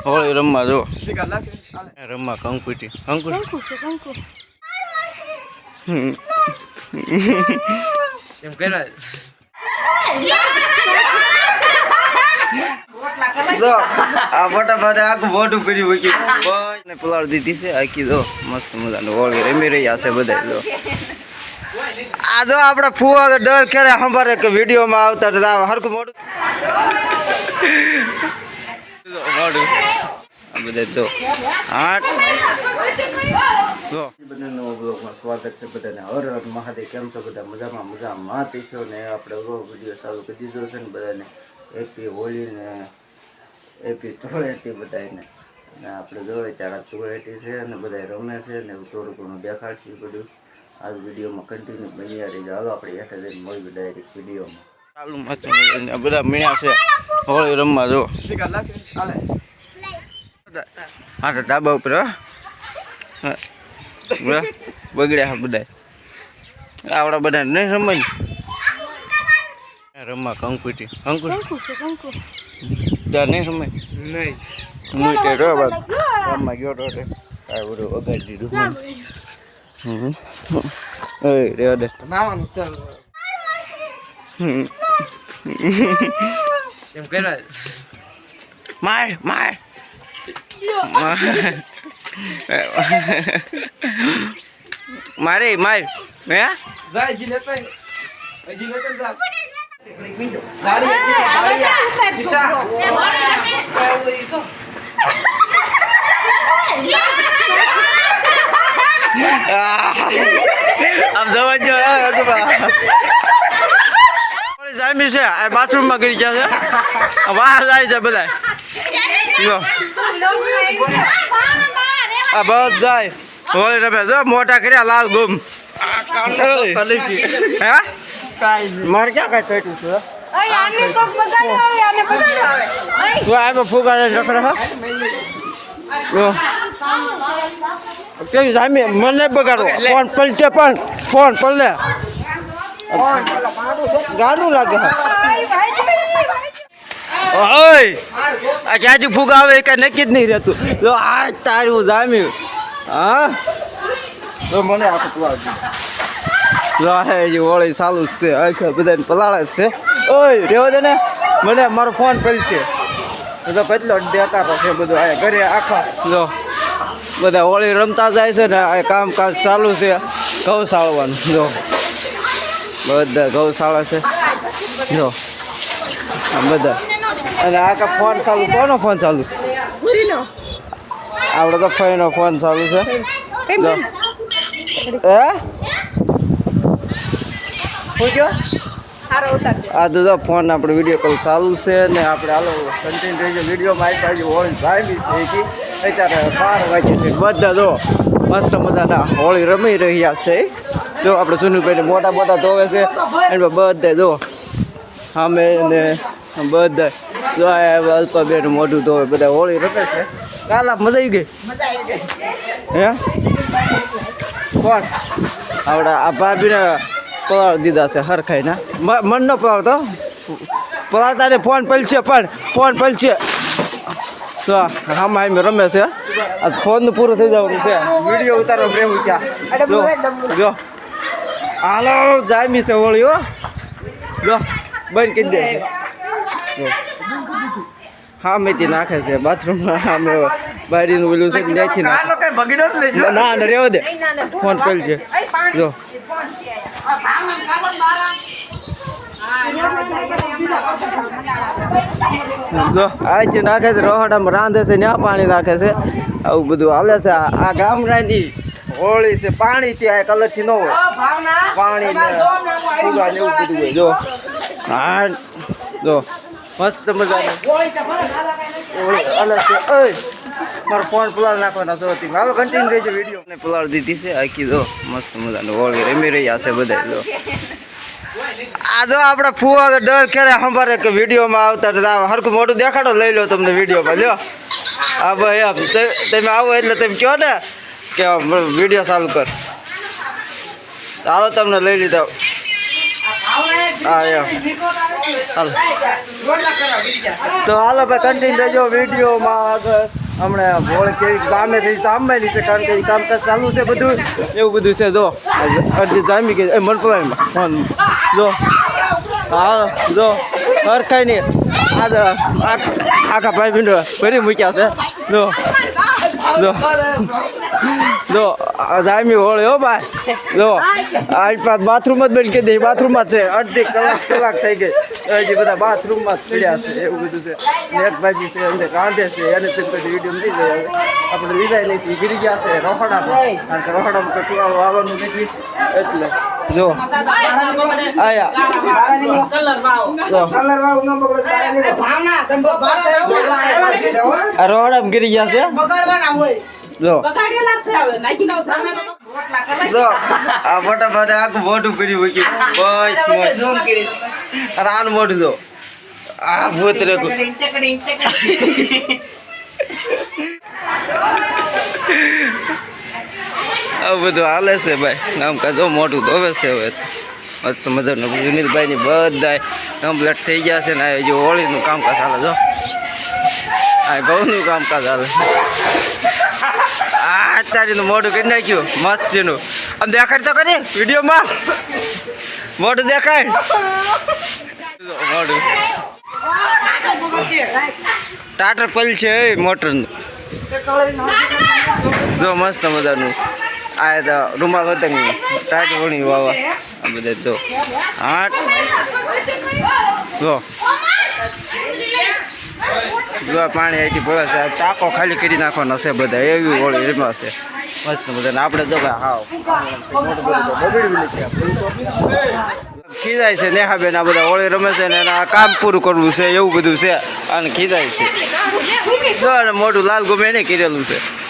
હોળી રમવા જો રમવા કંકુટી કંકુ જો આ ફટાફટ આખું મોઢું કરી મૂક્યું પલાળ દીધી છે આખી જો મસ્ત મજાનું હોળી રમી રહ્યા છે બધા જો આ જો આપડે ફુવા ડર ખેરે સંભાળે કે વિડીયોમાં આવતા હરખું મોઢું મોઢું બધા જો આઠ જો બધાનો બ્લોગમાં સ્વાગત છે બધાને હર હર મહાદેવ. કેમ છો બધા? મજામાં મજામાં પીશો ને આપણે વિડીયો ચાલુ કરી દીધો છે ને બધાને હેપી હોળી ને હેપી ધૂળેટી બધાને. અને આપણે જોઈએ ત્યારે ધૂળેટી છે અને બધા રમે છે ને થોડું ઘણું દેખાડશે બધું આ વિડીયોમાં કન્ટિન્યુ બની રહી. હાલો આપણે હેઠે જઈને મળીએ ડાયરેક્ટ વિડીયોમાં. ચાલુ મસ્ત બધા મીણ્યા છે હોળી રમવા જો હા તો ધાબા ઉપર બગડ્યા બધા આવડા બધા નહીં રમાય રમવા કંકુટી કંકુ ત્યાં નહીં રમાય નહીં હું તે રમવા ગયો તો કાંઈ બધું વગાડી દીધું રેવા દે એમ કર્યા માર માર મારે માર હે જાયજી લેતા હજી લેતા જા આમ જવા જો જામી છે આ બાથરૂમમાં કરી ગયા છે વાહ જાય છે બધા આ બસ જાય હોળી રમે જો મોટા કર્યા લાલ ગુમ મારે ક્યાં કઈ થયું છે આમાં ફૂગા કેવી જામી મને બગાડો ફોન પલટે પણ ફોન પલટે ગાડું લાગે ઓય આ ક્યાંથી ફૂગા આવે કઈ નક્કી જ નહીં રહેતું જો આ તારું જામ્યું હા તો મને આખું પલાળ હજી હોળી ચાલુ જ છે આખા બધાને પલાળે જ છે ઓય રેવા દે ને મને મારો ફોન પડી છે તો કેટલો દેખાતો છે બધું આ ઘરે આખા જો બધા હોળી રમતા જાય છે ને આ કામકાજ ચાલુ છે ઘઉં સાળવાનું જો બધા ઘઉં સાળે છે જો બધા અને આખા ફોન ચાલુ કોનો ફોન ચાલુ છે આપણે તો ફઈનો ફોન ચાલુ છે આ તો ફોન આપણે વિડીયો કોલ ચાલુ છે ને આપણે હાલો કન્ટિન્યુ રહી જાય વિડીયોમાં આવી હોળી ભાઈ થઈ અત્યારે 12 વાગ્યા છે બધા જો મસ્ત મજાના હોળી રમી રહ્યા છે જો આપણે સુનિલભાઈને મોટા મોટા ધોવે છે એમાં બધા જો સામે ને બધા જો અલ્પાબેન મોઢું ધોવે બધા હોળી રમે છે કાલા મજા આવી ગઈ હે કોણ આવડા આ ભાભીને પલાળ દીધા છે હરખાઈ ના મન ન પલાળતો પલાળતા ને ફોન પલશે પણ ફોન પલશે તો આમાં એમ રમે છે આ ફોનનું પૂરું થઈ જવાનું છે વિડીયો ઉતારવા રહેવું ક્યાં જો હાલો જામી છે હોળી હો જો બંધ કરી દે હા મેથી નાખે છે બાથરૂમમાં અમે બારીનું ઓલું છે ત્યાંથી ના રહેવા દે ફોન પેલ છે જો જો આ છે નાખે છે રહોડામાં રાંધે છે ત્યાં પાણી નાખે છે આવું બધું હાલે છે આ ગામડાની હોળી છે પાણી ત્યાં કલરથી ન હોય પાણી ને ફુગા ને એવું બધું હોય જો હા જો મસ્ત મજાની હોળી હાલે છે ઓય મારો ફોન પલાળ નાખવાના સૌથી હાલો કન્ટિન્યુ રહી છે વિડીયો ને પલાળ દીધી છે આખી જો મસ્ત મજાનું હોળી રમી રહ્યા છે બધા જો આ જો આપણે ફુવા ડર ખેરે સંભાળે કે વિડીયોમાં આવતા હરખું મોટું દેખાડો લઈ લો તમને વિડીયોમાં લ્યો હા ભાઈ તમે આવો એટલે તમે કહો ને કે વિડીયો ચાલુ કર હાલો તમને લઈ લીધા હાલો તો હાલો ભાઈ કન્ટિન્યુ રહેજો વિડીયોમાં આગળ હમણાં હોળી કેવી ગામેથી સાંભળેલી છે કારણ કે કામકાજ ચાલુ છે બધું એવું બધું છે જો અડધી જામી ગઈ મનપલામાં ફોન જો હા જો હરખાઈ નહીં આખા ભાઈ ભીંડો ભરી મૂક્યા છે જો જો જો જામી હોળી હો ભાઈ જો આજ પાસ બાથરૂમ જ બની કહી દે બાથરૂમમાં જ છે અડધી કલાક થઈ ગઈ હજી બધા બાથરૂમમાં જ પડ્યા છે એવું બધું છે ને એક ભાઈ છે અંદર કાંધે છે એને તેમ પછી વિડીયો નથી જાય આપણે વિદાય નહીં ગીરી ગયા છે રોહડામાં કારણ કે રોહડામાં કોઈ ટુવાળું આવવાનું નથી એટલે જો આયા આ રોહડામાં ગીરી ગયા છે જો જો આ મોટા મોટા આખું મોઢું કરી મૂક્યું બસ અને આનું મોઢું જો આ ભૂત રેખું આ બધું હાલે છે ભાઈ કામકાજ જો મોટું ધોવે છે હવે મસ્ત મજાનું વિનીતભાઈની બધા કમ્પ્લીટ થઈ ગયા છે ને જો હોળીનું કામકાજ હાલે જો આ ઘઉંનું કામકાજ હાલે આ તારીનું મોઢું કરી નાખ્યું મસ્તીનું આમ દેખાડ તો કરી વિડીયોમાં મોઢું દેખાય મોઢું ટાટર પલ છે મોટરનું જો મસ્ત મજાનું આ તો રૂમાલ વતંગ ટાટ વણી વાવા આ બધા જો આઠ જો જો પાણી અહીંથી ભરે છે ટાંકો ખાલી કરી નાખવાનો છે બધા એવી હોળી રમ્યા છે મસ્ત બધાને આપણે જો ભાઈ હાવ ખીજાય છે નેહાબેન આ બધા હોળી રમે છે ને આ કામ પૂરું કરવું છે એવું બધું છે અને ખીજાય છે જો મોટું લાલ ગમે એને કરેલું છે